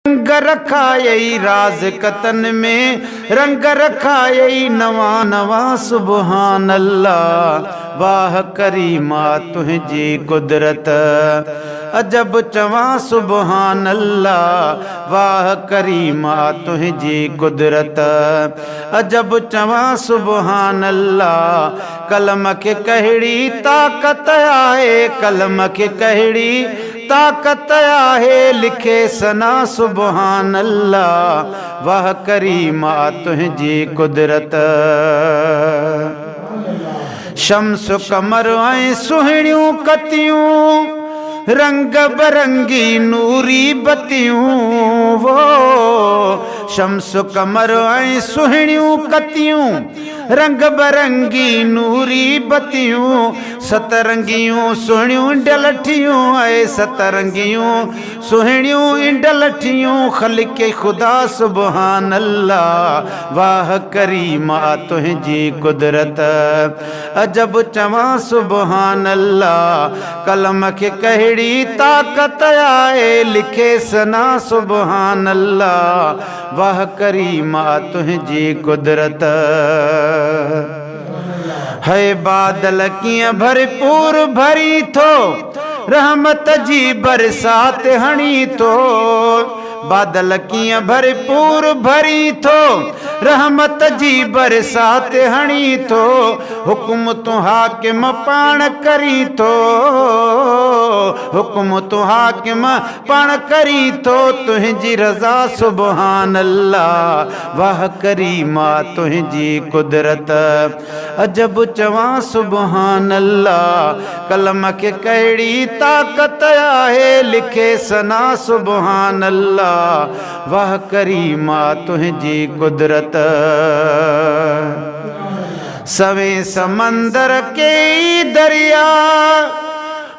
रंग रखायई राज कतन में रंग रखायई नवा नवा सुबहान अल्लाह। वाह करीमा तुझी कुदरत अजब चवा सुबहान अल्लाह। वाह करीमा तुझी कुदरत अजब चवा सुबहान अल्लाह। कलम के कहिड़ी ताकत आहे कलम के कहिड़ी ताकत आहे लिखे सना सुबहान अल्लाह। वाह करीमा तुझी कुदरत शम्स कमर ऐं सुहिणियूं कतियूं रंग बरंगी नूरी बतियूं। वो शम्स कमर ऐं सुहिणियूं कतियूं रंग बरंगी नूरी बतियूं। सतरंगियूं सुहिणियूं इंडलठियूं ऐं सतरंगियूं सुहिणियूं इंडलठियूं ख़ल्क़े ख़ुदा सुबहान अल्लाह। वाह करीमा तुझी कुदरत अजब चवा सुबहान अल्लाह। कलम के कहिड़ी ताकत आहे लिखे सना सुबहान अल्लाह। वाह करीमा तुझी कुदरत है बादल कीअं भरपूर भरी थो रहमत जी बरसात हणी थो। बादल कीअं भरपूर भरी थो रहमत जी बरसात हणी थो। हुक्म तू हाकिम पाण करी थो हुक्म तू हाकिम पाण करी थो तुझी रज़ा सुबहान अल्लाह। वाह करीमा तुझी कुदरत अजब चवा सुबहान अल्लाह। कलम के कहिड़ी ताकत आहे लिखे सना सुबहान अल्लाह। वाह करीमा तुझी कुदरत सवे समंदर के दरिया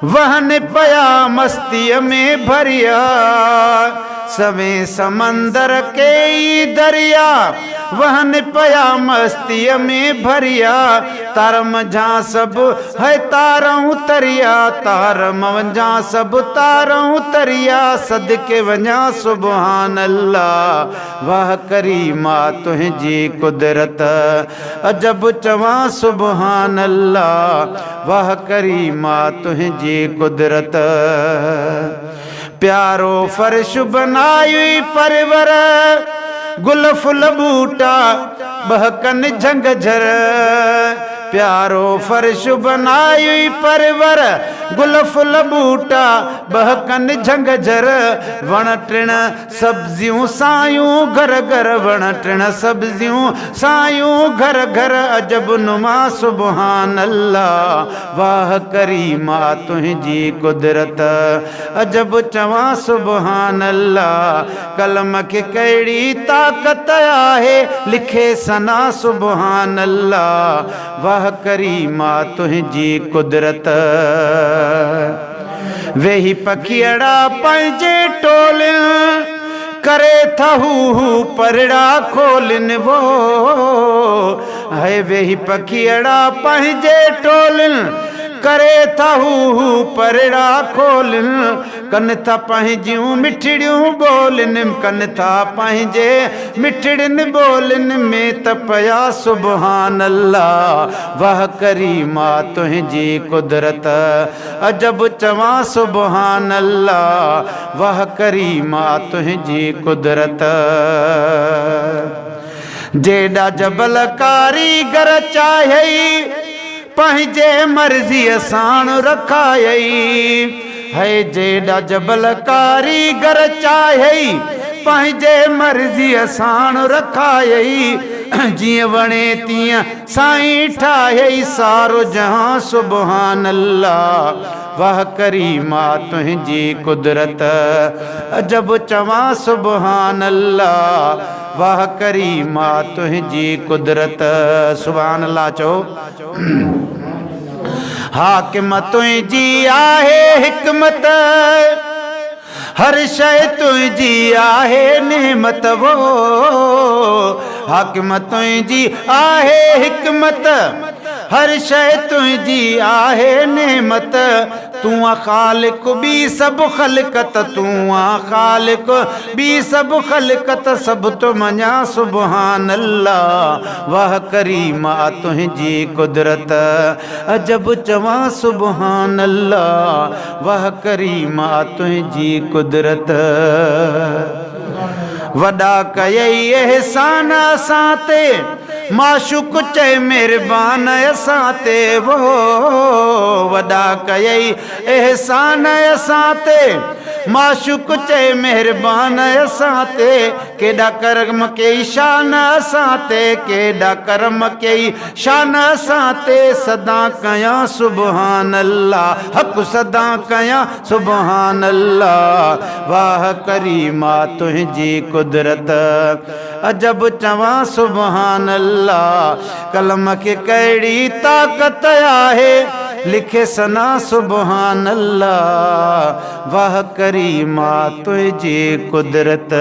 वहन पया मस्तीअ में भरिया। सवे समंदर के दरिया वहन पया मस्तीअ में भरिया। तार मझा सब है तारूं तरिया तार मवंजा सब तारूं तरिया सदके वञा सुबहान अल्लाह। वाह करीमा तुझी कुदरत अजब चवा सुबहान अल्लाह। वाह करीमा तुझी कुदरत प्यारो फर्श बनाई परवर गुल फुल बूटा बहकन झंगझर। प्यारो फर्श बनाई परवर गुल फुल बूटा बहकन झंगझर। वण टिण सब्जियूं सायूं घर घर वण टिण सब्जियूं सायूं घर घर अजब नुमा सुबहान अल्लाह। वाह करीमा तुझी कुदरत अजब चवा सुबहान अल्लाह। कलम के कहिड़ी ताकत आहे लिखे सना सुबहान अल्लाह। वाह करीमा तुझी कुदरत वेही पखियड़ा पंहिंजे टोलिन करे थहू परड़ा खोलिन। वो है वेही पखियड़ा पंहिंजे टोलिन करे थहू परड़ा खोलिन। कन था पंहिंजियूं मिठड़ियूं बोलिन कन था पंहिंजे मिठड़िन बोलिन में त पया सुबहान अल्लाह। वाह करीमा तुझी कुदरत अजब चवा सुबहान अल्लाह। वाह करीमा तुझी कुदरत जेड़ा जबल कारीगर चाहे पंहिंजे मर्ज़ीअ साण रखायई। है जेड़ा जबल कारीगर चाहे पंहिंजे मर्ज़ीअ साण रखायई। जियां वणे तीअं साईं ठाहियई सारो जहां सुबहान अल्लाह। वाह करीमा तुझी कुदरत अजब चवा सुबहान अल्लाह। वाह करीमा तुझी कुदरत सुभान अल्लाह चओ। हाकिम तुझी आहे हिकमत हर शय तुझी आहे नेमत। वो हाकिम तुझी आहे हिकमत हर शइ तुंहिंजी आहे नेमत तूं आ ख़ालिक ॿी सभु ख़लक़त तूं आ ख़ालिक ॿी सभु ख़लक़त सभु तो मञा सुभान अल्लाह वाह करीम आ तुंहिंजी कुदरत अजब चवां सुभान अल्लाह वाह करीम आ तुंहिंजी कुदरत वॾा कयई एहसान असां ते माशुक चए मेहरबान असां ते वो वॾा कयई एहसान असां ते माशुक चए मेहरबान असां ते केॾा करम कई शान असां ते केॾा करम कई शान असां ते सदा कयां सुभान अल्लाह हक़ सदा कयां सुभान अल्लाह वाह करीमा तुंहिंजी कुदरत अजब चवां सुभान अल्लाह कलम खे कहिड़ी ताक़त आहे लिखे सना सुभान अल्लाह वाह करीमा तुंहिंजी कुदरत